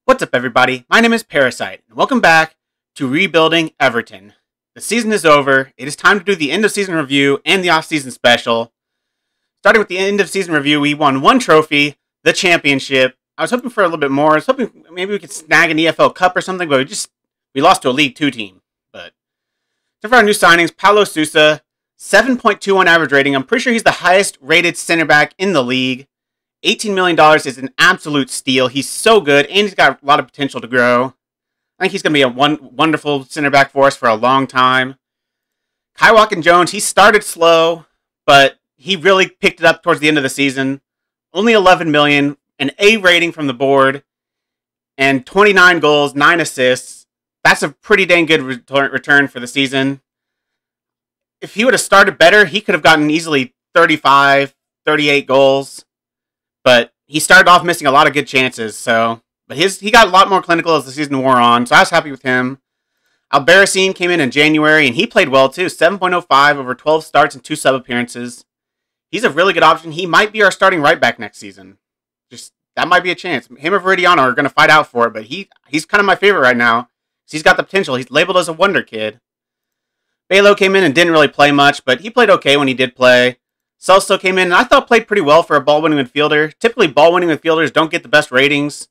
What's up, everybody? My name is Parasite, and welcome back to Rebuilding Everton. The season is over. It is time to do the end-of-season review and the off-season special. Starting with the end-of-season review, we won one trophy, the championship. I was hoping for a little bit more. I was hoping maybe we could snag an EFL Cup or something, but we lost to a League 2 team. But so for our new signings, Paulo Sousa, 7.21 average rating. I'm pretty sure he's the highest-rated center back in the league. $18 million is an absolute steal. He's so good, and he's got a lot of potential to grow. I think he's going to be a wonderful center back for us for a long time. Kai Walkin-Jones, he started slow, but he really picked it up towards the end of the season. Only $11 million, an A rating from the board, and 29 goals, 9 assists. That's a pretty dang good return for the season. If he would have started better, he could have gotten easily 35, 38 goals. But he started off missing a lot of good chances, but he got a lot more clinical as the season wore on, so I was happy with him. Albarracin came in January, and he played well too, 7.05 over 12 starts and 2 sub appearances. He's a really good option. He might be our starting right back next season. That might be a chance. Him or Veridiano are going to fight out for it, but he's kind of my favorite right now. He's got the potential. He's labeled as a wonder kid. Balo came in and didn't really play much, but he played okay when he did play. Celso came in and I thought played pretty well for a ball-winning midfielder. Typically, ball-winning midfielders don't get the best ratings.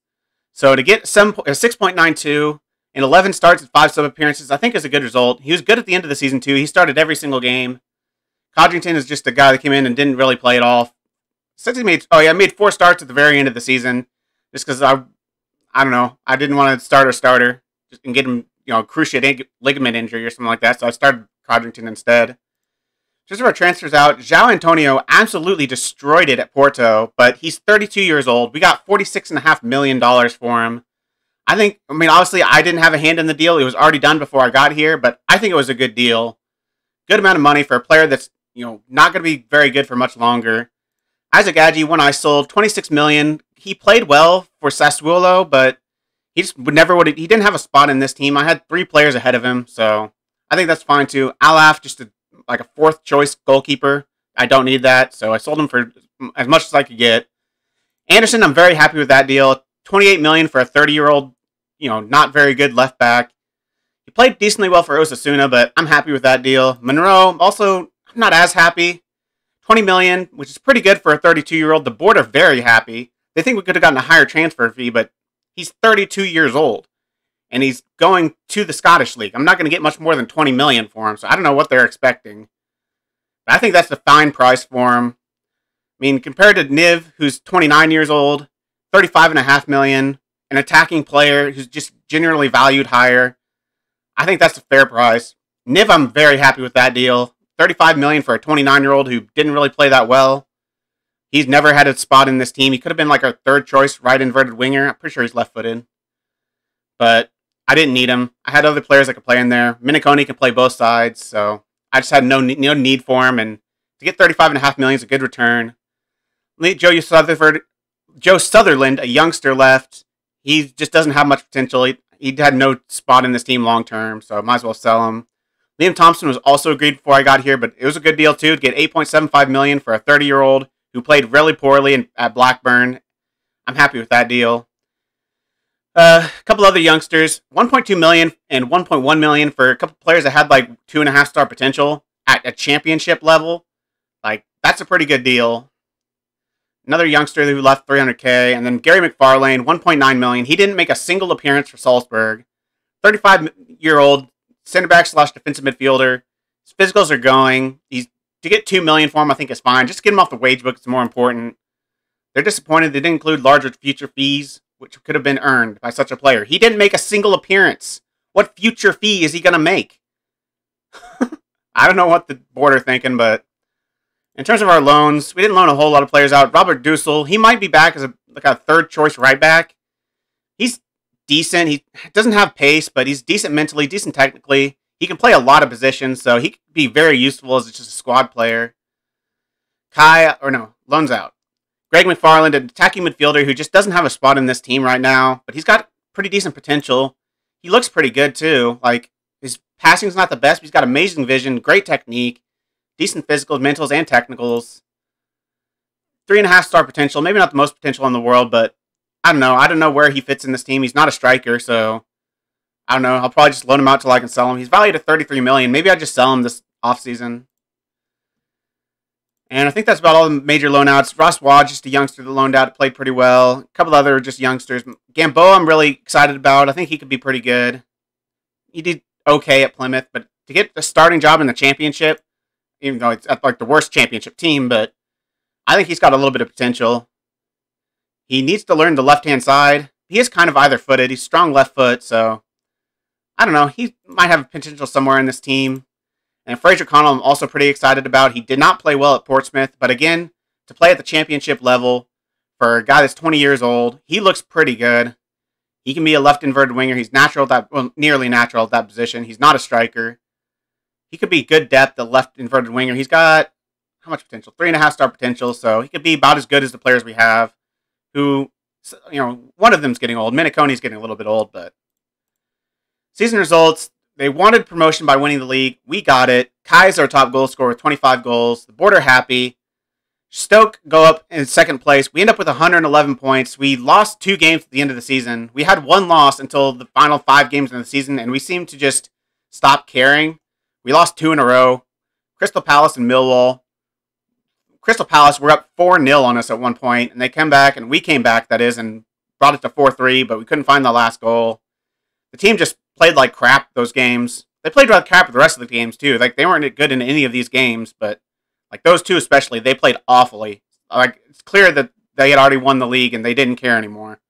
So to get 6.92 and 11 starts and 5 sub-appearances, I think is a good result. He was good at the end of the season, too. He started every single game. Codrington is just a guy that came in and didn't really play at all. Since he made 4 starts at the very end of the season, just because I don't know, I didn't want to start a starter just and get him, cruciate ligament injury or something like that. So I started Codrington instead. Just for our transfers out, João Antonio absolutely destroyed it at Porto, but he's 32 years old. We got $46.5 million for him. Obviously, I didn't have a hand in the deal. It was already done before I got here, but I think it was a good deal. Good amount of money for a player that's, not going to be very good for much longer. Isaac Adji, when I sold, $26 million. He played well for Sassuolo, but he didn't have a spot in this team. I had 3 players ahead of him, so I think that's fine too. Alaf, like a 4th choice goalkeeper. I don't need that, so I sold him for as much as I could get. Anderson, I'm very happy with that deal. $28 million for a 30-year-old, not very good left back. He played decently well for Osasuna, but I'm happy with that deal. Monroe, also, I'm not as happy. $20 million, which is pretty good for a 32-year-old. The board are very happy. They think we could have gotten a higher transfer fee, but he's 32 years old. And he's going to the Scottish League. I'm not going to get much more than $20 million for him, so I don't know what they're expecting. But I think that's the fine price for him. Compared to Niv, who's 29 years old, $35.5 million, an attacking player who's just generally valued higher, I think that's a fair price. Niv, I'm very happy with that deal. $35 million for a 29-year-old who didn't really play that well. He's never had a spot in this team. He could have been like our 3rd choice right inverted winger. I'm pretty sure he's left-footed. But I didn't need him. I had other players that could play in there. Miniconi can play both sides, so I just had no need for him. And to get $35.5 million is a good return. Joe Sutherland, a youngster, left. He just doesn't have much potential. He had no spot in this team long term, so I might as well sell him. Liam Thompson was also agreed before I got here, but it was a good deal too to get $8.75 million for a 30-year-old who played really poorly at Blackburn. I'm happy with that deal. A couple other youngsters, $1.2 million and $1.1 million for a couple players that had like 2.5-star potential at a championship level. That's a pretty good deal. Another youngster who left $300K, and then Gary McFarlane, $1.9 million. He didn't make a single appearance for Salzburg. 35-year-old center back / defensive midfielder. His physicals are going. To get $2 million for him, I think is fine. Just get him off the wage book. It's more important. They're disappointed they didn't include larger future fees, which could have been earned by such a player. He didn't make a single appearance. What future fee is he going to make? I don't know what the board are thinking, but in terms of our loans, we didn't loan a whole lot of players out. Robert Dussel, he might be back as a 3rd choice right back. He's decent. He doesn't have pace, but he's decent mentally, decent technically. He can play a lot of positions, so he could be very useful as just a squad player. Loans out. Greg McFarland, an attacking midfielder who just doesn't have a spot in this team right now, but he's got pretty decent potential. He looks pretty good, too. His passing's not the best, but he's got amazing vision, great technique, decent physicals, mentals, and technicals. 3.5-star potential. Maybe not the most potential in the world, but I don't know. I don't know where he fits in this team. He's not a striker, so I don't know. I'll probably just loan him out till I can sell him. He's valued at $33 million. Maybe I just sell him this offseason. And I think that's about all the major loan outs. Ross Wad, just a youngster that loaned out, played pretty well. A couple other just youngsters. Gamboa, I'm really excited about. I think he could be pretty good. He did okay at Plymouth, but to get the starting job in the championship, even though it's at like the worst championship team, but I think he's got a little bit of potential. He needs to learn the left-hand side. He is kind of either-footed. He's strong left foot, so I don't know. He might have potential somewhere in this team. And Fraser Connell, I'm also pretty excited about. He did not play well at Portsmouth, but again, to play at the championship level for a guy that's 20 years old, he looks pretty good. He can be a left inverted winger. He's natural at that, well, nearly natural at that position. He's not a striker. He could be good depth at left inverted winger. He's got how much potential? 3.5 star potential. So he could be about as good as the players we have. Who, you know, one of them's getting old. Miniconi's getting a little bit old, but season results. They wanted promotion by winning the league. We got it. Kai's our top goal scorer with 25 goals. The board are happy. Stoke go up in second place. We end up with 111 points. We lost 2 games at the end of the season. We had 1 loss until the final 5 games in the season, and we seemed to just stop caring. We lost 2 in a row. Crystal Palace and Millwall. Crystal Palace were up 4-0 on us at one point, and they came back, and we came back, that is, and brought it to 4-3, but we couldn't find the last goal. The team just played like crap those games. They played like crap the rest of the games, too. Like, they weren't good in any of these games, but like those 2 especially, they played awfully. Like, it's clear that they had already won the league, and they didn't care anymore.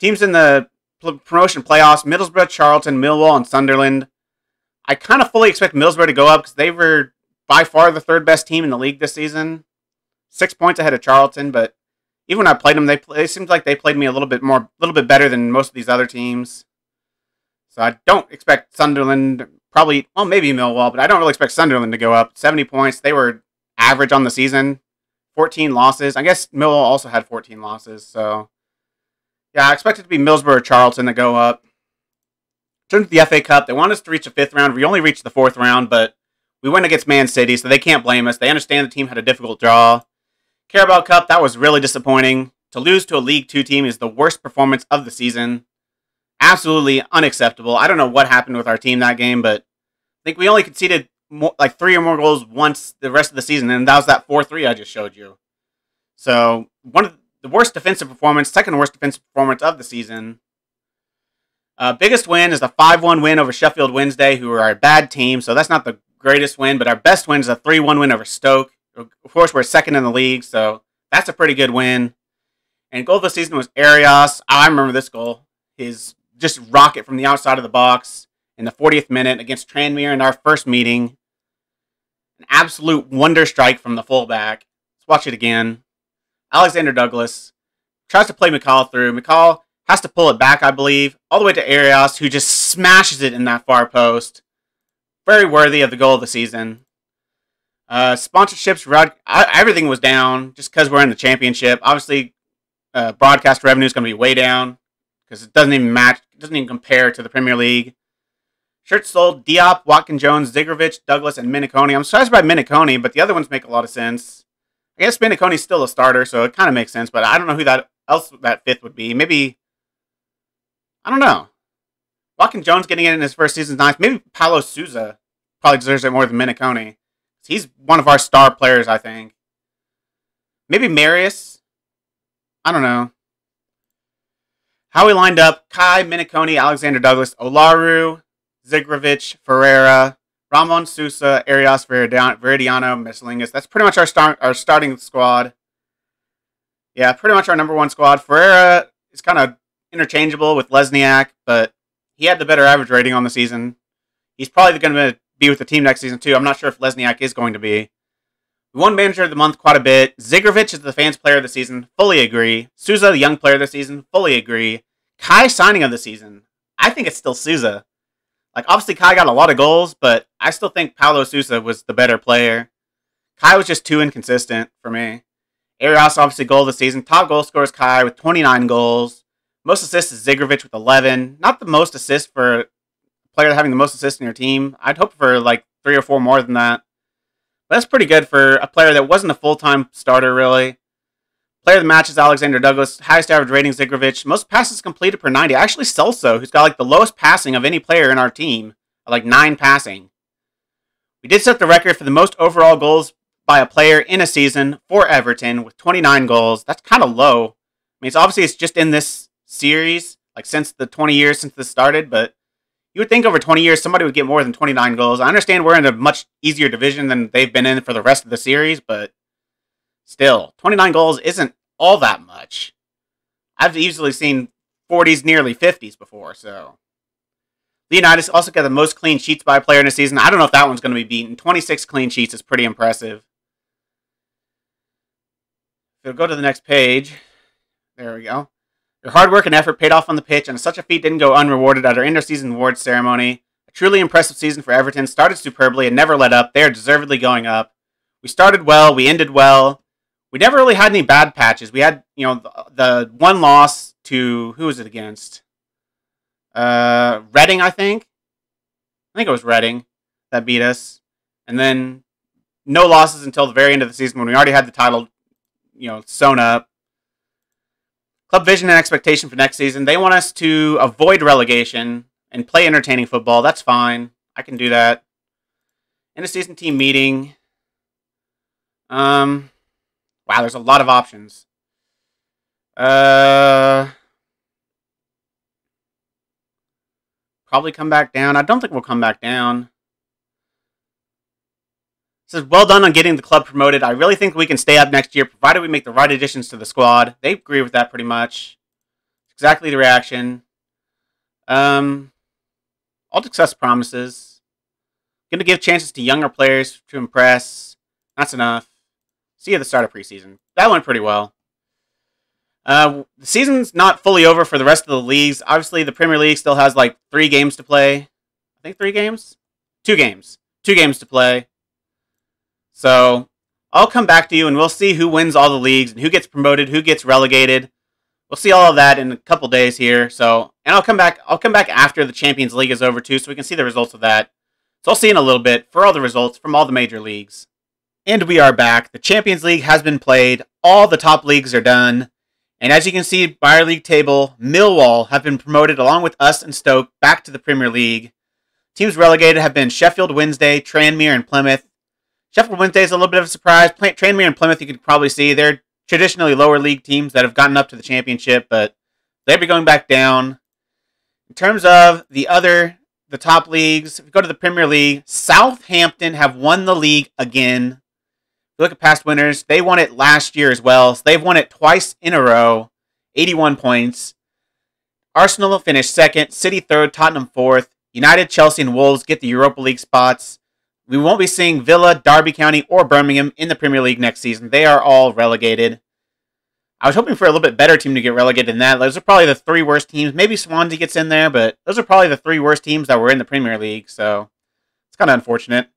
Teams in the promotion playoffs, Middlesbrough, Charlton, Millwall, and Sunderland. I kind of fully expect Middlesbrough to go up because they were by far the 3rd best team in the league this season. 6 points ahead of Charlton, but even when I played them, it seems like they played me a little bit better than most of these other teams. So I don't expect Sunderland, probably, well, maybe Millwall, but I don't really expect Sunderland to go up. 70 points. They were average on the season. 14 losses. I guess Millwall also had 14 losses. So, yeah, I expect it to be Middlesbrough or Charlton to go up. In terms of the FA Cup, they want us to reach the 5th round. We only reached the 4th round, but we went against Man City, so they can't blame us. They understand the team had a difficult draw. Carabao Cup, that was really disappointing. To lose to a League 2 team is the worst performance of the season. Absolutely unacceptable. I don't know what happened with our team that game, but I think we only conceded like 3 or more goals once the rest of the season, and that was that 4-3 I just showed you. So, one of the worst defensive performance, second worst defensive performance of the season. Biggest win is the 5-1 win over Sheffield Wednesday, who are a bad team, so that's not the greatest win, but our best win is a 3-1 win over Stoke. Of course, we're 2nd in the league, so that's a pretty good win. And goal of the season was Arias. I remember this goal. His just rocket from the outside of the box in the 40th minute against Tranmere in our first meeting. An absolute wonder strike from the fullback. Let's watch it again. Alexander Douglas tries to play McCall through. McCall has to pull it back, I believe, all the way to Arias, who just smashes it in that far post. Very worthy of the goal of the season. Sponsorships, everything was down just because we're in the championship. Obviously, broadcast revenue is going to be way down because it doesn't even match, it doesn't even compare to the Premier League. Shirts sold: Diop, Watkins-Jones, Zigrovic, Douglas, and Miniconi. I'm surprised by Miniconi, but the other ones make a lot of sense. I guess Miniconi's still a starter, so it kind of makes sense, but I don't know who that 5th would be. Maybe, I don't know. Watkins-Jones getting it in his first season is nice. Maybe Paulo Sousa probably deserves it more than Miniconi. He's one of our star players, I think. Maybe Marius. I don't know. How we lined up: Kai, Miniconi, Alexander Douglas, Olaru, Zigrovic, Ferreira, Ramon Sousa, Arias, Veridiano, Meslingas. That's pretty much our starting squad. Yeah, pretty much our number 1 squad. Ferreira is kind of interchangeable with Lesniak, but he had the better average rating on the season. He's probably going to be with the team next season, too. I'm not sure if Lesniak is going to be. We won Manager of the Month quite a bit. Zigrovic is the fans' player of the season. Fully agree. Sousa, the young player of the season. Fully agree. Kai, signing of the season. I think it's still Sousa. Like, obviously, Kai got a lot of goals, but I still think Paulo Sousa was the better player. Kai was just too inconsistent for me. Arias, obviously, goal of the season. Top goal scorer is Kai with 29 goals. Most assists is Zigrovic with 11. Not the most assists for a player having the most assists in your team. I'd hope for like 3 or 4 more than that. But that's pretty good for a player that wasn't a full-time starter, really. Player of the match is Alexander Douglas. Highest average rating, Zigrovic. Most passes completed per 90. Actually, Celso, who's got like the lowest passing of any player in our team, like 9 passing. We did set the record for the most overall goals by a player in a season for Everton with 29 goals. That's kind of low. I mean, it's just in this series, like since the 20 years since this started, but you would think over 20 years somebody would get more than 29 goals. I understand we're in a much easier division than they've been in for the rest of the series, but still, 29 goals isn't all that much. I've easily seen 40s, nearly 50s before, so. Leonidas also got the most clean sheets by a player in a season. I don't know if that one's going to be beaten. 26 clean sheets is pretty impressive. If we'll go to the next page. There we go. Your hard work and effort paid off on the pitch, and such a feat didn't go unrewarded at our end-of-season awards ceremony. A truly impressive season for Everton. Started superbly and never let up. They are deservedly going up. We started well. We ended well. We never really had any bad patches. We had, the one loss to, who was it against? Reading, I think. I think it was Reading that beat us. And then no losses until the very end of the season when we already had the title, sewn up. Club vision and expectation for next season. They want us to avoid relegation and play entertaining football. That's fine. I can do that. In a season team meeting. Wow, there's a lot of options. Probably come back down. I don't think we'll come back down. It says, well done on getting the club promoted. I really think we can stay up next year, provided we make the right additions to the squad. They agree with that pretty much. Exactly the reaction. All success promises. Going to give chances to younger players to impress. That's enough. See you at the start of preseason. That went pretty well. The season's not fully over for the rest of the leagues. Obviously, the Premier League still has like 3 games to play. I think 3 games? 2 games. 2 games to play. So, I'll come back to you and we'll see who wins all the leagues and who gets promoted, who gets relegated. We'll see all of that in a couple days here. So, and I'll come back after the Champions League is over too, so we can see the results of that. So I'll see in a little bit for all the results from all the major leagues. And we are back. The Champions League has been played. All the top leagues are done. And as you can see by our league table, Millwall have been promoted along with us and Stoke back to the Premier League. Teams relegated have been Sheffield Wednesday, Tranmere, and Plymouth. Sheffield Wednesday is a little bit of a surprise. Tranmere and Plymouth, you can probably see, they're traditionally lower league teams that have gotten up to the championship, but they'll be going back down. In terms of the top leagues, if you go to the Premier League, Southampton have won the league again. Look at past winners. They won it last year as well. So they've won it twice in a row. 81 points. Arsenal finished second. City third. Tottenham fourth. United, Chelsea, and Wolves get the Europa League spots. We won't be seeing Villa, Derby County, or Birmingham in the Premier League next season. They are all relegated. I was hoping for a little bit better team to get relegated than that. Those are probably the 3 worst teams. Maybe Swansea gets in there, but those are probably the 3 worst teams that were in the Premier League. So it's kind of unfortunate.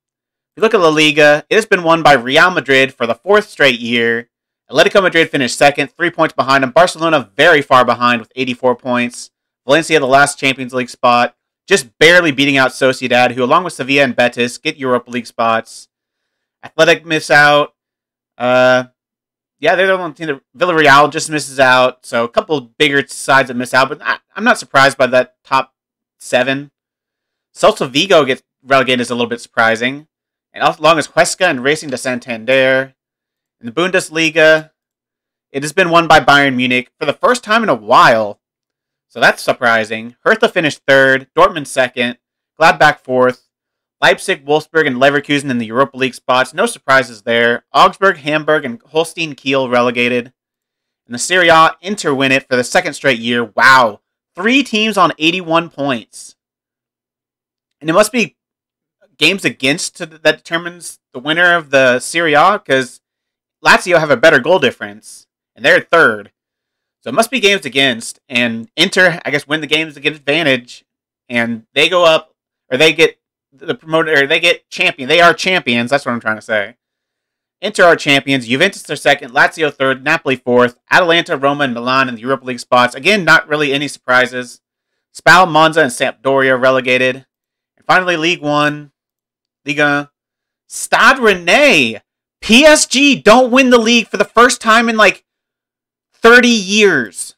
If you look at La Liga, it has been won by Real Madrid for the 4th straight year. Atletico Madrid finished second, 3 points behind them. Barcelona very far behind with 84 points. Valencia, the last Champions League spot, just barely beating out Sociedad, who along with Sevilla and Betis get Europa League spots. Athletic miss out. They're the one team that Villarreal just misses out. So a couple bigger sides that miss out, but I'm not surprised by that top 7. Celta Vigo gets relegated is a little bit surprising. And along as Huesca and Racing de Santander. In the Bundesliga, it has been won by Bayern Munich for the first time in a while. So that's surprising. Hertha finished 3rd, Dortmund 2nd, Gladbach 4th, Leipzig, Wolfsburg, and Leverkusen in the Europa League spots. No surprises there. Augsburg, Hamburg, and Holstein Kiel relegated. In the Serie A, Inter win it for the 2nd straight year. Wow. 3 teams on 81 points. And it must be games against that determines the winner of the Serie A, because Lazio have a better goal difference, and they're 3rd. So it must be games against, and Inter, I guess, win the games to get advantage, and they go up, or they get the promoter, or they get champion. They are champions, that's what I'm trying to say. Inter are champions, Juventus are 2nd, Lazio 3rd, Napoli 4th, Atalanta, Roma, and Milan in the Europa League spots. Again, not really any surprises. Spal, Monza, and Sampdoria relegated. And finally, Ligue 1. Liga. Stade Rennais. PSG don't win the league for the first time in like 30 years.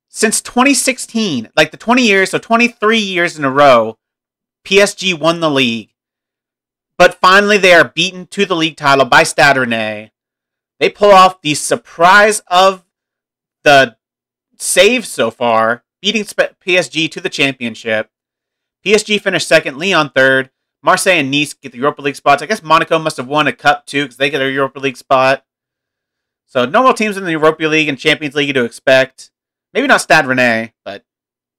Since 2016, like the 20 years, so 23 years in a row, PSG won the league. But finally, they are beaten to the league title by Stade Rennais. They pull off the surprise of the save so far, beating PSG to the championship. PSG finished second, Lyon third. Marseille and Nice get the Europa League spots. I guess Monaco must have won a cup too because they get a Europa League spot. So normal teams in the Europa League and Champions League to expect. Maybe not Stade Rennais, but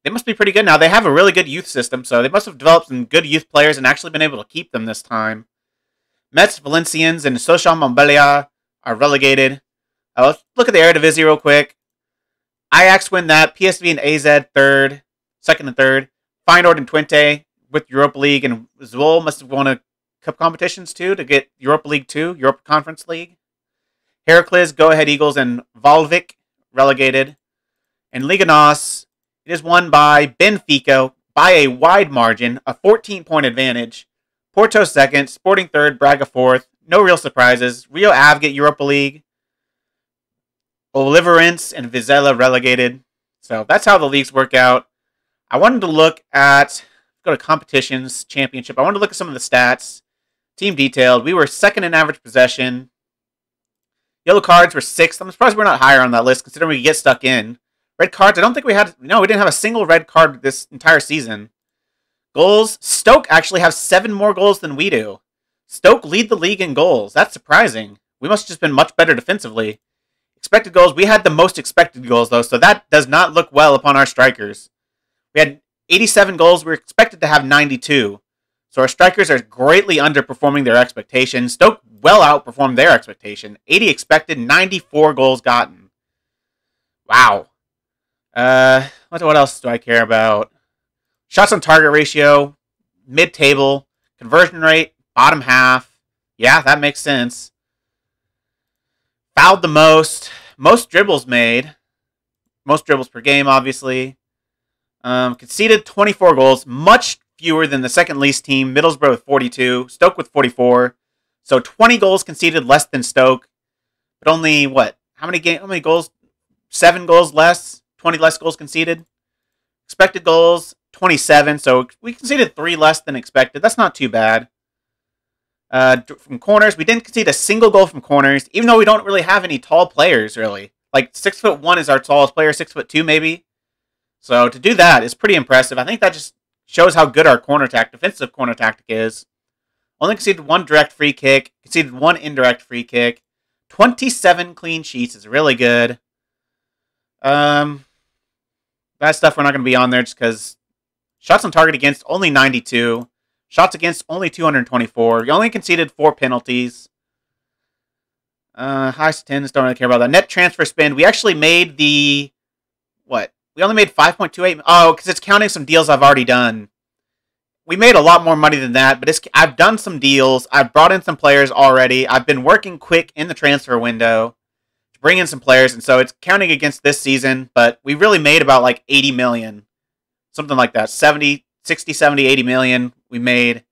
they must be pretty good now. They have a really good youth system, so they must have developed some good youth players and actually been able to keep them this time. Metz, Valenciennes, and Sochaux Montbéliard are relegated. Let's look at the Eredivisie real quick. Ajax win that. PSV and AZ third, second and third. Feyenoord and Twente with Europa League, and Zwolle must have won a cup competitions too to get Europa League 2, Europa Conference League. Heracles, Go Ahead Eagles, and Valvik relegated. And Liga NOS, it is won by Benfica by a wide margin, a 14-point advantage. Porto second, Sporting third, Braga fourth. No real surprises. Rio Ave get Europa League. Oliveirense and Vizela relegated. So that's how the leagues work out. I wanted to look at, go to competitions, championship. I wanted to look at some of the stats. Team detailed. We were second in average possession. Yellow cards were sixth. I'm surprised we're not higher on that list considering we get stuck in. Red cards, I don't think we had, no, we didn't have a single red card this entire season. Goals, Stoke actually have 7 more goals than we do. Stoke lead the league in goals. That's surprising. We must have just been much better defensively. Expected goals, we had the most expected goals though, so that does not look well upon our strikers. We had 87 goals, we were expected to have 92. So our strikers are greatly underperforming their expectations. Stoke well outperformed their expectation. 80 expected, 94 goals gotten. Wow. What else do I care about? Shots on target ratio, mid-table, conversion rate, bottom half. Yeah, that makes sense. Fouled the most dribbles made. Most dribbles per game, obviously. Conceded 24 goals, much fewer than the second least team, Middlesbrough with 42, Stoke with 44. So 20 goals conceded less than Stoke. But only, what? How many goals? 7 goals less, 20 less goals conceded. Expected goals, 27, so we conceded 3 less than expected. That's not too bad. From corners, we didn't concede a single goal from corners, even though we don't really have any tall players, really. Like, 6'1" is our tallest player, 6'2" maybe. So to do that is pretty impressive. I think that just shows how good our defensive corner tactic is. Only conceded 1 direct free kick, conceded 1 indirect free kick. 27 clean sheets is really good. That stuff we're not going to be on there just because shots on target against, only 92. Shots against, only 224. We only conceded 4 penalties. Highest attendance, don't really care about that. Net transfer spend, we actually made the, what? We only made 5.28. Oh, because it's counting some deals I've already done. We made a lot more money than that, but I've done some deals. I've brought in some players already. I've been working quick in the transfer window to bring in some players, and so it's counting against this season, but we really made about like 80 million. Something like that. 60, 70, 80 million we made.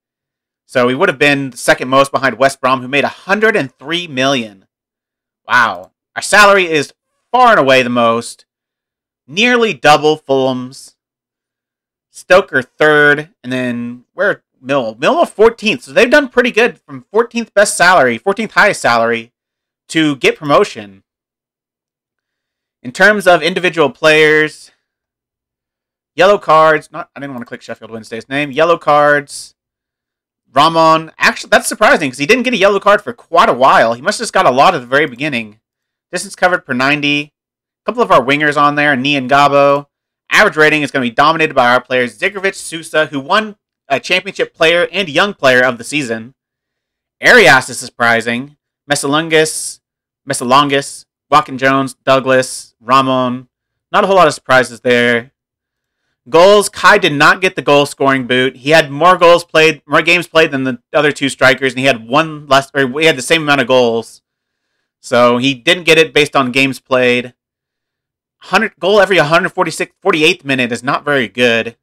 So we would have been the second most behind West Brom, who made 103 million. Wow. Our salary is far and away the most. Nearly double Fulham's. Stoke are third, and then where Millwall 14th. So they've done pretty good from 14th best salary, 14th highest salary to get promotion. In terms of individual players, yellow cards. I didn't want to click Sheffield Wednesday's name. Yellow cards. Ramon. Actually, that's surprising because he didn't get a yellow card for quite a while. He must have just got a lot at the very beginning. Distance covered per 90. A couple of our wingers on there, Ni and Gabo. Average rating is going to be dominated by our players. Zigrovic, Sousa, who won a championship player and young player of the season. Arias is surprising. Messalongas, Walken Jones, Douglas, Ramon. Not a whole lot of surprises there. Goals, Kai did not get the goal scoring boot. He had more games played than the other 2 strikers, and he had we had the same amount of goals. So he didn't get it based on games played. Goal every 48th minute is not very good.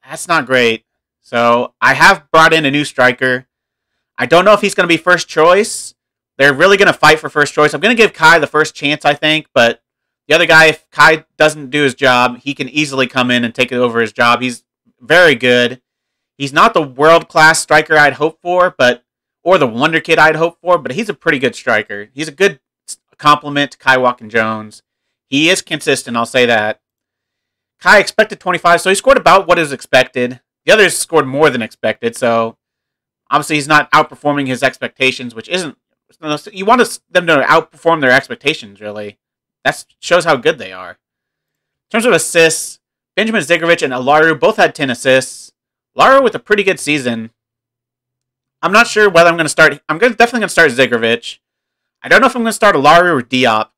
That's not great. So I have brought in a new striker. I don't know if he's going to be first choice. they're really going to fight for first choice. I'm going to give Kai the first chance, I think, but the other guy, if Kai doesn't do his job, he can easily come in and take over his job. He's very good. He's not the world-class striker I'd hope for, or the wonder kid I'd hope for, but he's a pretty good striker. He's a good complement to Kai Watkins-Jones. He is consistent, I'll say that. Kai expected 25, so he scored about what is expected. The others scored more than expected, so obviously he's not outperforming his expectations, which isn't... You want them to outperform their expectations, really. That shows how good they are. In terms of assists, Benjamin Zigovic and Alaru both had 10 assists. Alaru with a pretty good season. I'm not sure whether I'm going to start... definitely going to start Zigovic. I don't know if I'm going to start Alaru or Diop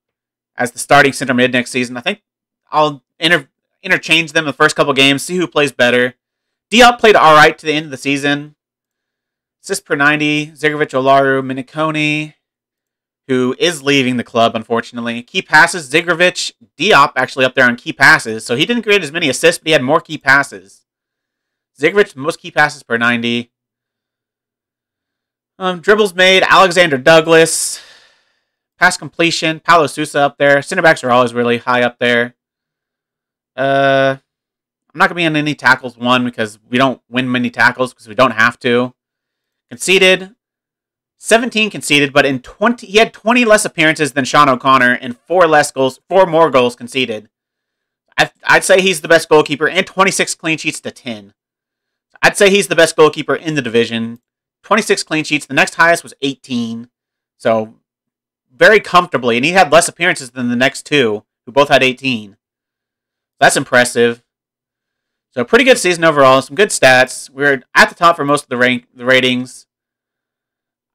as the starting center mid next season. I think I'll interchange them the first couple games, see who plays better. Diop played alright to the end of the season. Assists per 90, Zigovic, Olaru, Miniconi, who is leaving the club, unfortunately. Key passes, Zigovic, Diop actually up there on key passes. So he didn't create as many assists, but he had more key passes. Zigovic, most key passes per 90. Dribbles made, Alexander Douglas. Pass completion, Paulo Sousa up there. Center backs are always really high up there. I'm not going to be on any tackles one because we don't win many tackles because we don't have to. Conceded, 17 conceded, but he had 20 less appearances than Sean O'Connor and 4 more goals conceded. I'd say he's the best goalkeeper and 26 clean sheets to 10. I'd say he's the best goalkeeper in the division. 26 clean sheets. The next highest was 18. So very comfortably, and he had less appearances than the next two, who both had 18. That's impressive. So pretty good season overall. Some good stats. We're at the top for most of the ratings.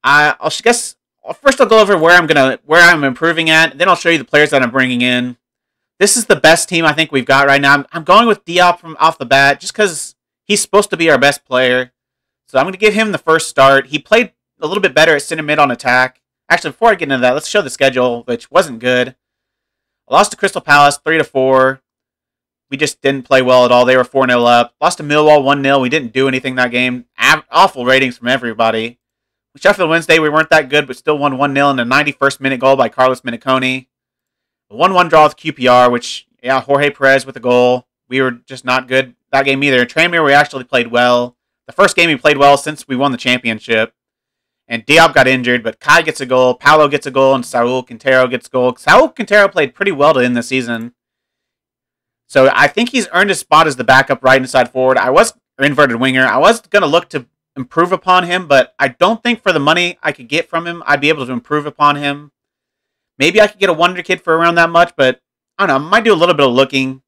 First I'll go over where I'm improving at. Then I'll show you the players that I'm bringing in. This is the best team I think we've got right now. I'm going with Diop from off the bat just because he's supposed to be our best player. So I'm going to give him the first start. He played a little bit better at center mid on attack. Actually, before I get into that, let's show the schedule, which wasn't good. I lost to Crystal Palace 3-4. We just didn't play well at all. They were 4-0 up. Lost to Millwall 1-0. We didn't do anything that game. Awful ratings from everybody. Sheffield Wednesday, we weren't that good, but still won 1-0 in a 91st minute goal by Carlos Miniconi. A 1-1 draw with QPR, which, yeah, Jorge Perez with a goal. We were just not good that game either. Tranmere, we actually played well. The first game we played well since we won the championship. And Diop got injured, but Kai gets a goal, Paulo gets a goal, and Saul Quintero gets a goal. Saul Quintero played pretty well to end the season. So I think he's earned his spot as the backup right inside forward. Inverted winger. I was going to look to improve upon him, but I don't think for the money I could get from him, I'd be able to improve upon him. Maybe I could get a wonder kid for around that much, but I don't know. I might do a little bit of looking.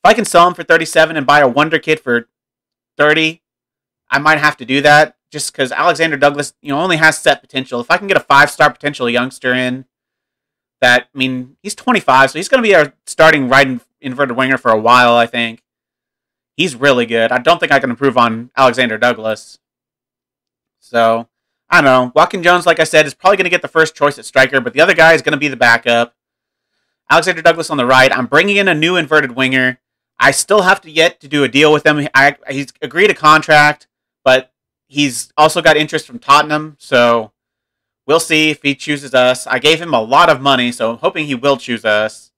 If I can sell him for 37 and buy a wonder kid for 30, I might have to do that just because Alexander Douglas, only has set potential. If I can get a 5-star potential youngster in, he's 25, so he's going to be our starting right inverted winger for a while, I think. He's really good. I don't think I can improve on Alexander Douglas. So, I don't know. Watkins-Jones, like I said, is probably going to get the first choice at striker, but the other guy is going to be the backup. Alexander Douglas on the right. I'm bringing in a new inverted winger. I still have to yet to do a deal with him. He's agreed a contract, but he's also got interest from Tottenham, so we'll see if he chooses us. I gave him a lot of money, so I'm hoping he will choose us.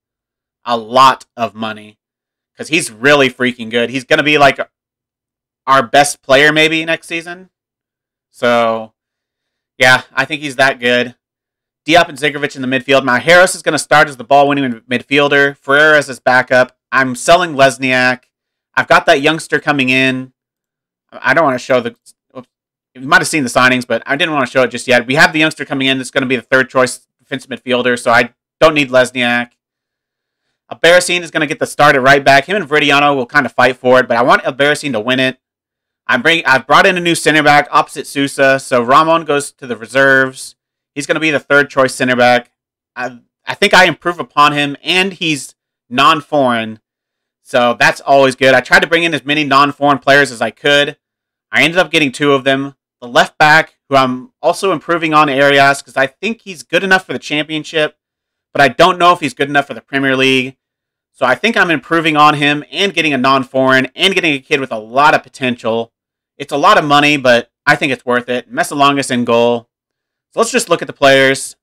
A lot of money. Because he's really freaking good. He's going to be like our best player maybe next season. So, yeah, I think he's that good. Diop and Zigovic in the midfield. Now, Harris is going to start as the ball-winning midfielder. Ferreira as his backup. I'm selling Lesniak. I've got that youngster coming in. I don't want to show the... You might have seen the signings, but I didn't want to show it just yet. We have the youngster coming in that's going to be the third-choice defensive midfielder, so I don't need Lesniak. Albarracin is going to get the start at right back. Him and Veridiano will kind of fight for it, but I want Albarracin to win it. I've brought in a new center back opposite Sousa, so Ramon goes to the reserves. He's going to be the third-choice center back. I think I improve upon him, and he's non-foreign, so that's always good. I tried to bring in as many non-foreign players as I could. I ended up getting 2 of them. The left back, who I'm also improving on Arias, because I think he's good enough for the championship, but I don't know if he's good enough for the Premier League. So I think I'm improving on him and getting a non-foreign and getting a kid with a lot of potential. It's a lot of money, but I think it's worth it. Messalongas in goal. So let's just look at the players.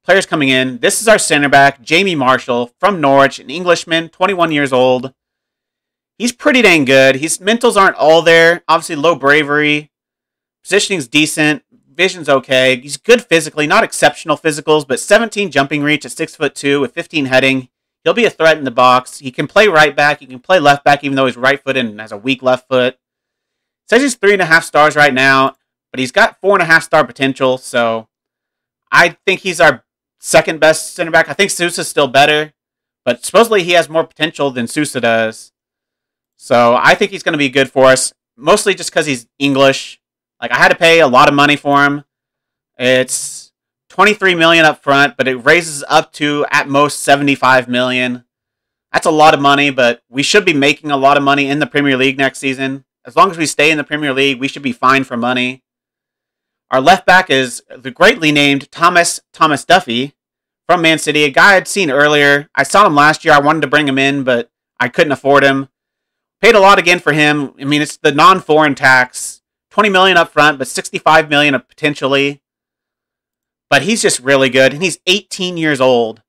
Players coming in. This is our center back, Jamie Marshall from Norwich, an Englishman, 21 years old. He's pretty dang good. His mentals aren't all there. Obviously, low bravery. Positioning's decent. Vision's okay. He's good physically, not exceptional physicals, but 17 jumping reach at 6'2" with 15 heading. He'll be a threat in the box. He can play right back. He can play left back, even though he's right-footed and has a weak left foot. It says he's 3.5 stars right now, but he's got 4.5 star potential. So I think he's our second best center back. I think Sousa's still better, but supposedly he has more potential than Sousa does. So I think he's going to be good for us, mostly just because he's English. Like, I had to pay a lot of money for him. It's $23 million up front, but it raises up to at most $75 million. That's a lot of money, but we should be making a lot of money in the Premier League next season. As long as we stay in the Premier League, we should be fine for money. Our left back is the greatly named Thomas Duffy from Man City, a guy I'd seen earlier. I saw him last year. I wanted to bring him in, but I couldn't afford him. Paid a lot again for him. I mean, it's the non-foreign tax. $20 million up front, but $65 million potentially. But he's just really good, and he's 18 years old.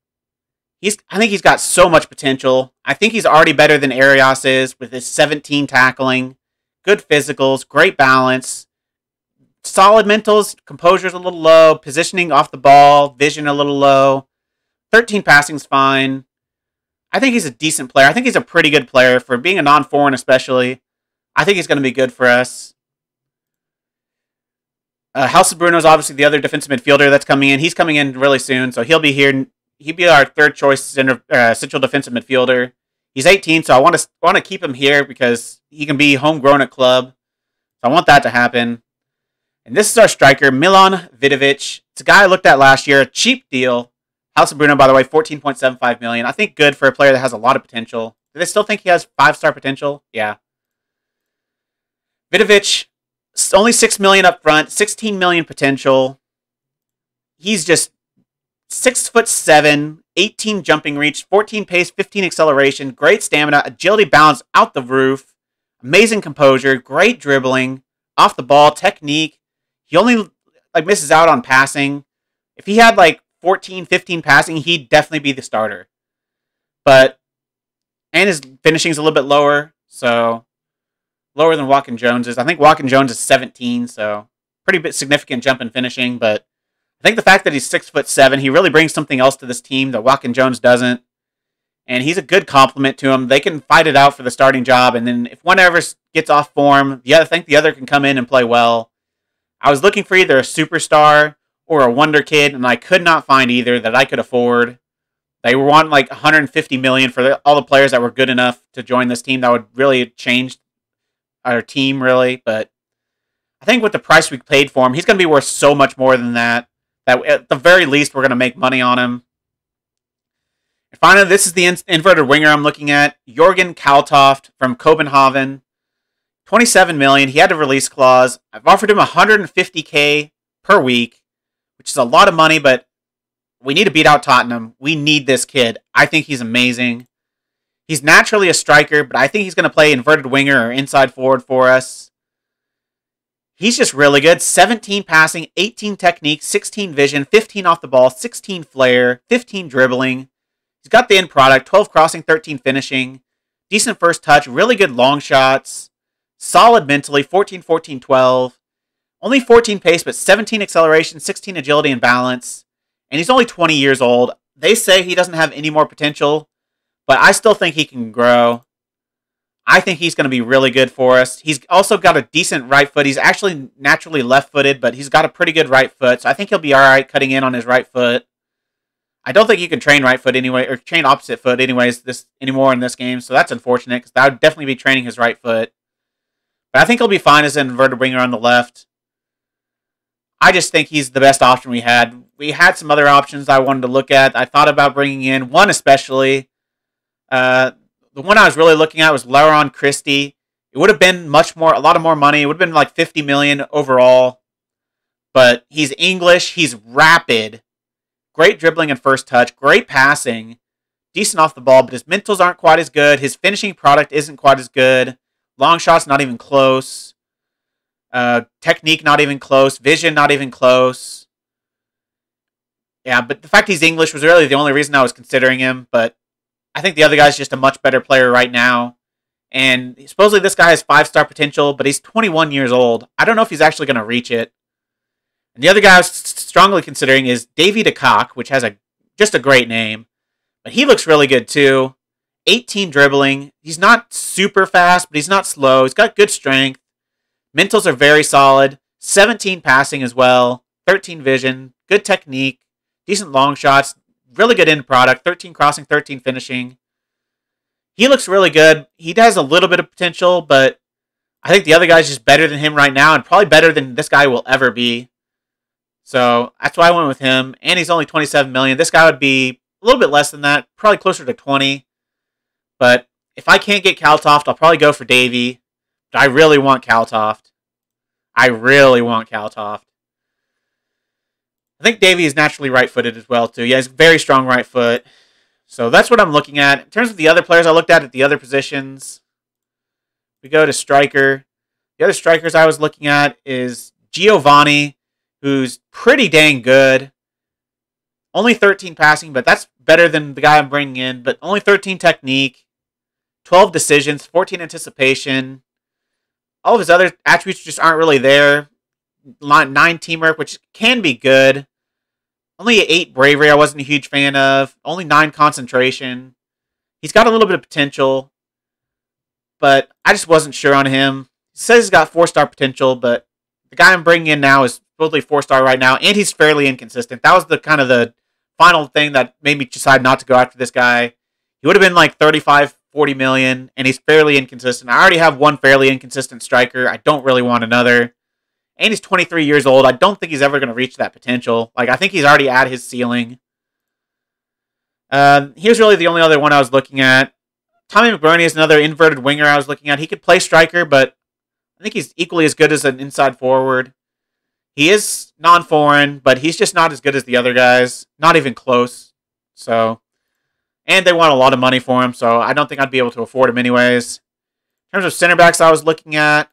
I think he's got so much potential. I think he's already better than Arias is with his 17 tackling, good physicals, great balance, solid mentals, composure's a little low, positioning off the ball, vision a little low, 13 passing's fine. I think he's a decent player. I think he's a pretty good player for being a non-foreign especially. I think he's going to be good for us. Bruno is obviously the other defensive midfielder that's coming in. He's coming in really soon, so he'll be here. He'll be our third choice central defensive midfielder. He's 18, so I want to keep him here because he can be homegrown at club. So I want that to happen. And this is our striker, Milan Vidovic. It's a guy I looked at last year, a cheap deal. Bruno, by the way, $14.75 million. I think good for a player that has a lot of potential. Do they still think he has 5-star potential? Yeah. Vidovic, only $6 million up front, $16 million potential. He's just 6'7", 18 jumping reach, 14 pace, 15 acceleration, great stamina, agility, balance out the roof, amazing composure, great dribbling, off the ball, technique. He only misses out on passing. If he had 14, 15 passing, he'd definitely be the starter. And his finishing's a little bit lower, so lower than Walken Jones is. I think Walken Jones is 17, so pretty bit significant jump in finishing, but I think the fact that he's 6'7", he really brings something else to this team that Walken Jones doesn't. And he's a good complement to him. They can fight it out for the starting job, and then if one ever gets off form, I think the other can come in and play well. I was looking for either a superstar or a wonder kid, and I could not find either that I could afford. They were wanting $150 million for all the players that were good enough to join this team. That would really change our team, really. But I think with the price we paid for him, he's going to be worth so much more than that. That at the very least, we're going to make money on him. And finally, this is the inverted winger I'm looking at. Jorgen Kaltoft from Copenhagen. $27 million. He had a release clause. I've offered him $150K per week, which is a lot of money, but we need to beat out Tottenham. We need this kid. I think he's amazing. He's naturally a striker, but I think he's going to play inverted winger or inside forward for us. He's just really good. 17 passing, 18 technique, 16 vision, 15 off the ball, 16 flair, 15 dribbling. He's got the end product, 12 crossing, 13 finishing. Decent first touch, really good long shots. Solid mentally, 14, 14, 12. Only 14 pace, but 17 acceleration, 16 agility and balance. And he's only 20 years old. They say he doesn't have any more potential, but I still think he can grow. I think he's going to be really good for us. He's also got a decent right foot. He's actually naturally left-footed, but he's got a pretty good right foot, so I think he'll be all right cutting in on his right foot. I don't think you can train right foot anyway, or train opposite foot anymore in this game, so that's unfortunate, because that would definitely be training his right foot. But I think he'll be fine as an inverted winger on the left. I just think he's the best option we had. We had some other options I wanted to look at. I thought about bringing in one especially. The one I was really looking at was Laron Christie. It would have been a lot more money. It would have been $50 million overall. But he's English. He's rapid. Great dribbling and first touch. Great passing. Decent off the ball, but his mentals aren't quite as good. His finishing product isn't quite as good. Long shots, not even close. Technique, not even close. Vision, not even close. Yeah, but the fact he's English was really the only reason I was considering him. But I think the other guy's just a much better player right now. And supposedly this guy has 5-star potential, but he's 21 years old. I don't know if he's actually going to reach it. And the other guy I was strongly considering is Davy DeCock, which has just a great name. But he looks really good too. 18 dribbling. He's not super fast, but he's not slow. He's got good strength. Mentals are very solid. 17 passing as well. 13 vision. Good technique. Decent long shots. Really good end product. 13 crossing, 13 finishing. He looks really good. He has a little bit of potential, but I think the other guy's just better than him right now and probably better than this guy will ever be. So that's why I went with him. And he's only 27 million. This guy would be a little bit less than that. Probably closer to 20. But if I can't get Kaltoft, I'll probably go for Davy. But I really want Kaltoft. I think Davy is naturally right-footed as well, too. He has a very strong right foot. So that's what I'm looking at. In terms of the other players I looked at the other positions, we go to striker. The other strikers I was looking at is Giovanni, who's pretty dang good. Only 13 passing, but that's better than the guy I'm bringing in. But only 13 technique, 12 decisions, 14 anticipation. All of his other attributes just aren't really there. 9 teamwork, which can be good. Only 8 bravery, I wasn't a huge fan of. Only 9 concentration. He's got a little bit of potential, but I just wasn't sure on him. He says he's got 4-star potential, but the guy I'm bringing in now is supposedly 4-star right now, and he's fairly inconsistent. That was the kind of the final thing that made me decide not to go after this guy. He would have been like 35, 40 million, and he's fairly inconsistent. I already have one fairly inconsistent striker. I don't really want another. And he's 23 years old. I don't think he's ever going to reach that potential. Like, I think he's already at his ceiling. Here's really the only other one I was looking at. Tommy McBurney is another inverted winger I was looking at. He could play striker, but I think he's equally as good as an inside forward. He is non-foreign, but he's just not as good as the other guys. Not even close. So, and they want a lot of money for him, so I don't think I'd be able to afford him anyways. In terms of center backs I was looking at,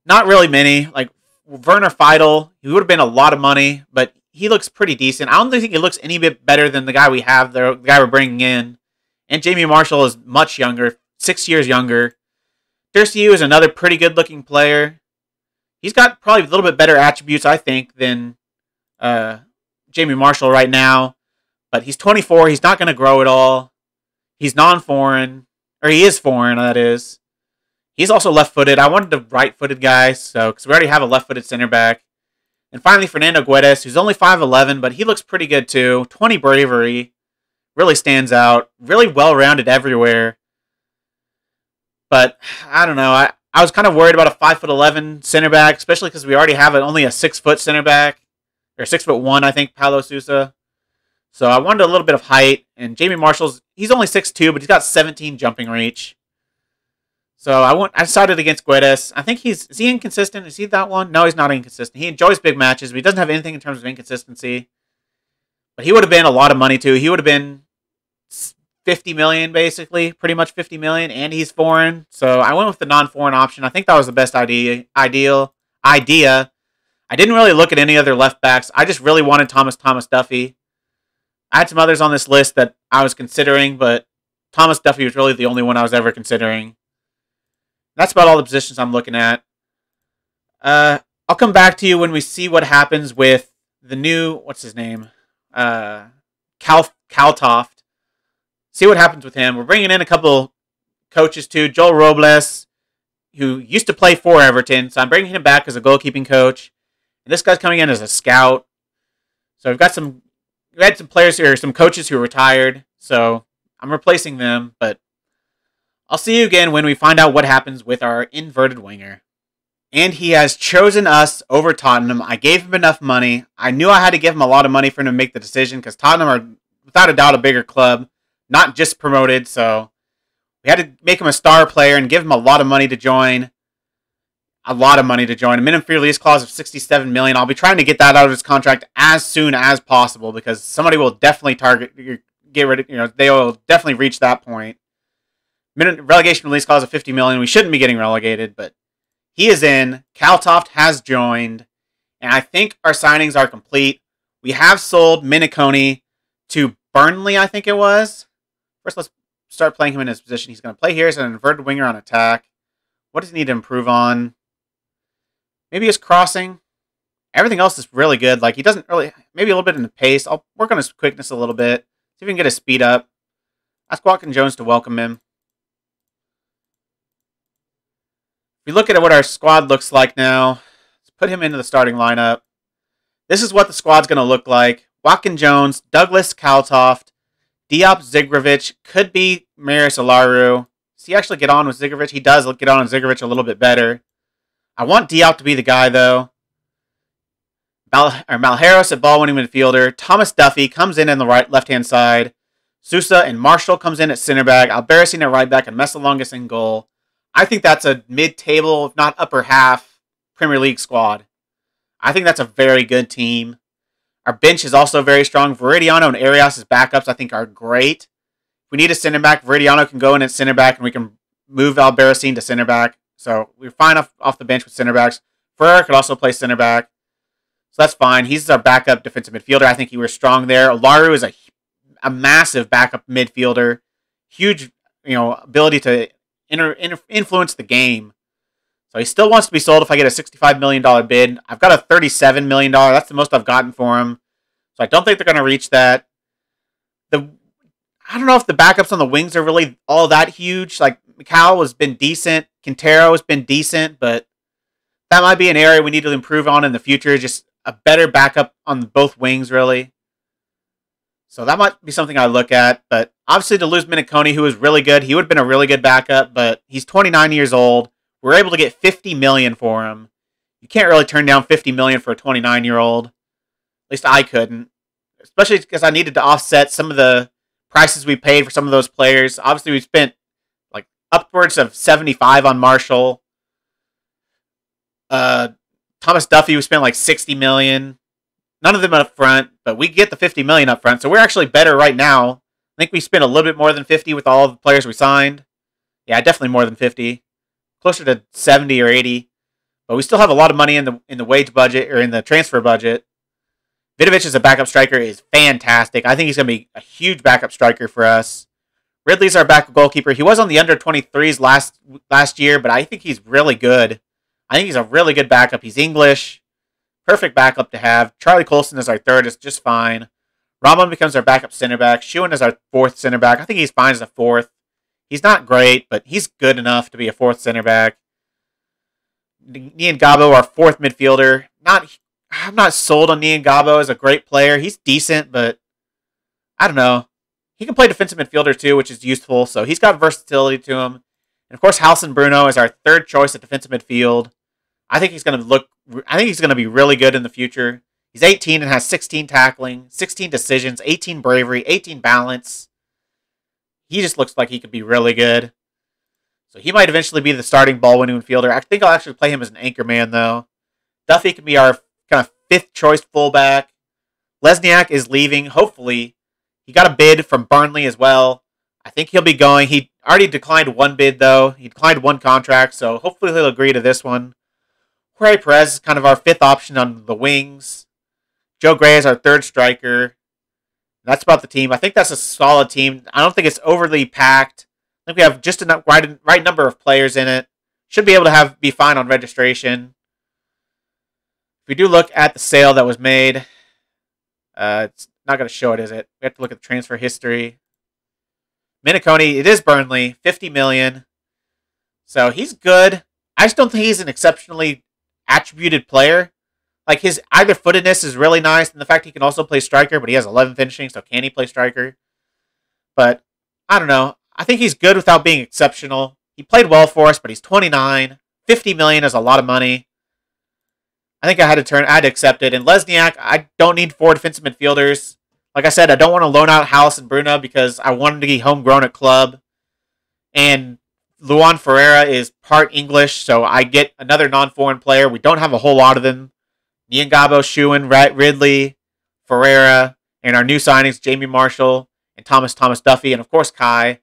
not really many. Like Werner Feidel, he would have been a lot of money, but he looks pretty decent. I don't think he looks any bit better than the guy we have, the guy we're bringing in. And Jamie Marshall is much younger, 6 years younger. Dersiu is another pretty good-looking player. He's got probably a little bit better attributes, I think, than Jamie Marshall right now. But he's 24. He's not going to grow at all. He's non-foreign. Or he is foreign, that is. He's also left-footed. I wanted a right-footed guy, because we already have a left-footed center back. And finally, Fernando Guedes, who's only 5'11", but he looks pretty good too. 20 bravery. Really stands out. Really well-rounded everywhere. But, I don't know. I was kind of worried about a 5'11" center back, especially because we already have only a 6-foot center back. Or 6'1", I think, Paulo Sousa. So I wanted a little bit of height. And Jamie Marshall's, he's only 6'2", but he's got 17 jumping reach. So I decided against Guedes. I think is he inconsistent? Is he that one? No, he's not inconsistent. He enjoys big matches, but he doesn't have anything in terms of inconsistency. But he would have been a lot of money too. He would have been 50 million basically, pretty much 50 million, and he's foreign. So I went with the non-foreign option. I think that was the best idea. I didn't really look at any other left backs. I just really wanted Thomas Duffy. I had some others on this list that I was considering, but Thomas Duffy was really the only one I was ever considering. That's about all the positions I'm looking at. I'll come back to you when we see what happens with the new, what's his name? Kaltoft. See what happens with him. We're bringing in a couple coaches too. Joel Robles, who used to play for Everton, so I'm bringing him back as a goalkeeping coach. And this guy's coming in as a scout. So we had some players here, some coaches who retired, so I'm replacing them, but I'll see you again when we find out what happens with our inverted winger. And he has chosen us over Tottenham. I gave him enough money. I knew I had to give him a lot of money for him to make the decision because Tottenham are, without a doubt, a bigger club. Not just promoted, so we had to make him a star player and give him a lot of money to join. A lot of money to join. A minimum free release clause of $67 million. I'll be trying to get that out of his contract as soon as possible because somebody will definitely get rid of, they will definitely reach that point. Relegation release clause of $50 million. We shouldn't be getting relegated, but he is in. Kaltoft has joined, and I think our signings are complete. We have sold Miniconi to Burnley, I think it was. First, let's start playing him in his position. He's going to play here as an inverted winger on attack. What does he need to improve on? Maybe his crossing. Everything else is really good. Like, he doesn't really... Maybe a little bit in the pace. I'll work on his quickness a little bit. See if we can get his speed up. Ask Watkins Jones to welcome him. If we look at what our squad looks like now, let's put him into the starting lineup. This is what the squad's going to look like. Watkins Jones, Douglas Kaltoft, Diop Zigrovic, could be Maris Alaru. Does he actually get on with Zigrovic? He does get on with Zigrovic a little bit better. I want Diop to be the guy, though. Malheros at ball-winning midfielder. Thomas Duffy comes in the left-hand side. Sousa and Marshall comes in at center back. Albarracin at right back and Messalongas in goal. I think that's a mid-table, if not upper half, Premier League squad. I think that's a very good team. Our bench is also very strong. Veridiano and Arias as backups, I think, are great. If we need a center back, Veridiano can go in at center back, and we can move Albarracin to center back. So we're fine off the bench with center backs. Ferrer could also play center back. So that's fine. He's our backup defensive midfielder. I think he was strong there. Alaru is a massive backup midfielder. Huge, ability to influence the game. So he still wants to be sold if I get a $65 million bid. I've got a $37 million. That's the most I've gotten for him. So I don't think they're going to reach that. I don't know if the backups on the wings are really all that huge. Like, Macau has been decent. Quintero has been decent. But that might be an area we need to improve on in the future. Just a better backup on both wings, really. So that might be something I look at. But obviously to lose Miniconi, who was really good, he would have been a really good backup. But he's 29 years old. We're able to get $50 million for him. You can't really turn down $50 million for a 29-year-old. At least I couldn't. Especially because I needed to offset some of the prices we paid for some of those players. Obviously, we spent like upwards of 75 on Marshall. Thomas Duffy, we spent like 60 million. None of them up front, but we get the 50 million up front. So we're actually better right now. I think we spent a little bit more than 50 with all of the players we signed. Yeah, definitely more than 50. Closer to 70 or 80. But we still have a lot of money in the wage budget, or in the transfer budget. Vidovic as a backup striker is fantastic. I think he's going to be a huge backup striker for us. Ridley's our backup goalkeeper. He was on the under-23s last year, but I think he's really good. I think he's a really good backup. He's English. Perfect backup to have. Charlie Coulson is our third. Is just fine. Ramon becomes our backup center back. Schuhen is our fourth center back. I think he's fine as a fourth. He's not great, but he's good enough to be a fourth center back. Nian Gabo, our fourth midfielder. I'm not sold on Nian Gabo as a great player. He's decent, but I don't know. He can play defensive midfielder too, which is useful. So he's got versatility to him. And of course, Halson Bruno is our third choice at defensive midfield. I think he's going to be really good in the future. He's 18 and has 16 tackling, 16 decisions, 18 bravery, 18 balance. He just looks like he could be really good. So he might eventually be the starting ball-winning midfielder. I think I'll actually play him as an anchor man, though. Duffy can be our kind of fifth choice fullback. Lesniak is leaving, hopefully. He got a bid from Burnley as well. I think he'll be going. He already declined one bid, though. He declined one contract, so hopefully he'll agree to this one. Jorge Perez is kind of our fifth option on the wings. Joe Gray is our third striker. That's about the team. I think that's a solid team. I don't think it's overly packed. I think we have just enough right number of players in it. Should be able to be fine on registration. If we do look at the sale that was made, it's not going to show it, is it? We have to look at the transfer history. Miniconi, it is Burnley, 50 million. So he's good. I just don't think he's an exceptionally attributed player. Like, his either-footedness is really nice, and the fact he can also play striker, but he has 11 finishing, so can he play striker? But, I don't know. I think he's good without being exceptional. He played well for us, but he's 29. 50 million is a lot of money. I think I had to accept it. And Lesniak, I don't need 4 defensive midfielders. Like I said, I don't want to loan out House and Bruno because I want him to be homegrown at club. And Luan Ferreira is part English, so I get another non-foreign player. We don't have a whole lot of them. Niangabo, Schuhen, Ridley, Ferreira, and our new signings, Jamie Marshall, and Thomas Duffy, and of course Kai.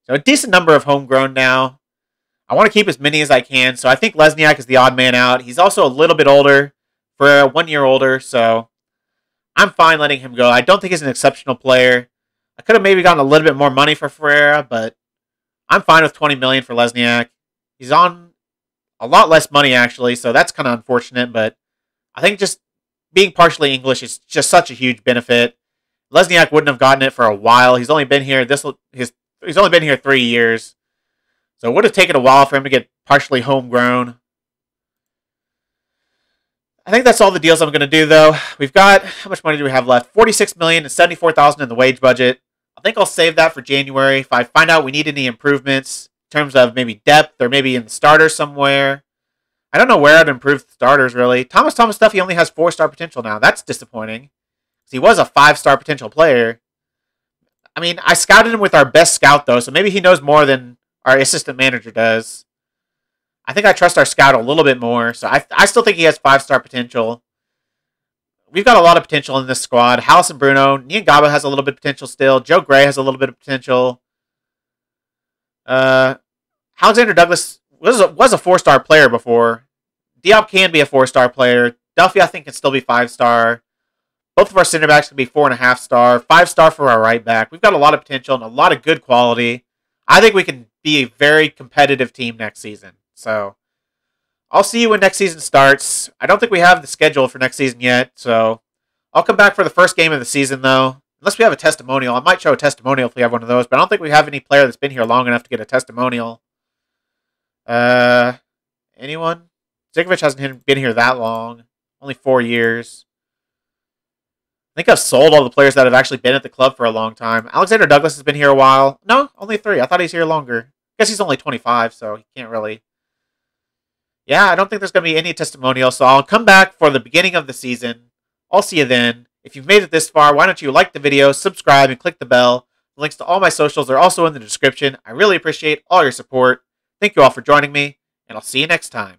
So a decent number of homegrown now. I want to keep as many as I can, so I think Lesniak is the odd man out. He's also a little bit older, for 1 year older, so I'm fine letting him go. I don't think he's an exceptional player. I could have maybe gotten a little bit more money for Ferreira, but I'm fine with $20 million for Lesniak. He's on a lot less money, actually, so that's kind of unfortunate, but I think just being partially English is just such a huge benefit. Lesniak wouldn't have gotten it for a while. He's only been here he's only been here 3 years. So it would have taken a while for him to get partially homegrown. I think that's all the deals I'm going to do, though. We've got, how much money do we have left? $46 million and $74,000 in the wage budget. I think I'll save that for January. If I find out we need any improvements in terms of maybe depth or maybe in the starters somewhere. I don't know where I'd improve the starters, really. Thomas Duffy only has 4-star potential now. That's disappointing. He was a 5-star potential player. I mean, I scouted him with our best scout, though, so maybe he knows more than our assistant manager does. I think I trust our scout a little bit more, so I still think he has 5-star potential. We've got a lot of potential in this squad. Hallis and Bruno. Niangaba has a little bit of potential still. Joe Gray has a little bit of potential. Alexander Douglas was a 4-star player before. Diop can be a 4-star player. Duffy, I think, can still be 5-star. Both of our center backs can be 4.5-star. 5-star for our right back. We've got a lot of potential and a lot of good quality. I think we can be a very competitive team next season. So, I'll see you when next season starts. I don't think we have the schedule for next season yet, so I'll come back for the first game of the season, though. Unless we have a testimonial. I might show a testimonial if we have one of those, but I don't think we have any player that's been here long enough to get a testimonial. Anyone? Zikovic hasn't been here that long. Only 4 years. I think I've sold all the players that have actually been at the club for a long time. Alexander Douglas has been here a while. No, only 3. I thought he's here longer. I guess he's only 25, so he can't really... Yeah, I don't think there's going to be any testimonial, so I'll come back for the beginning of the season. I'll see you then. If you've made it this far, why don't you like the video, subscribe, and click the bell. The links to all my socials are also in the description. I really appreciate all your support. Thank you all for joining me, and I'll see you next time.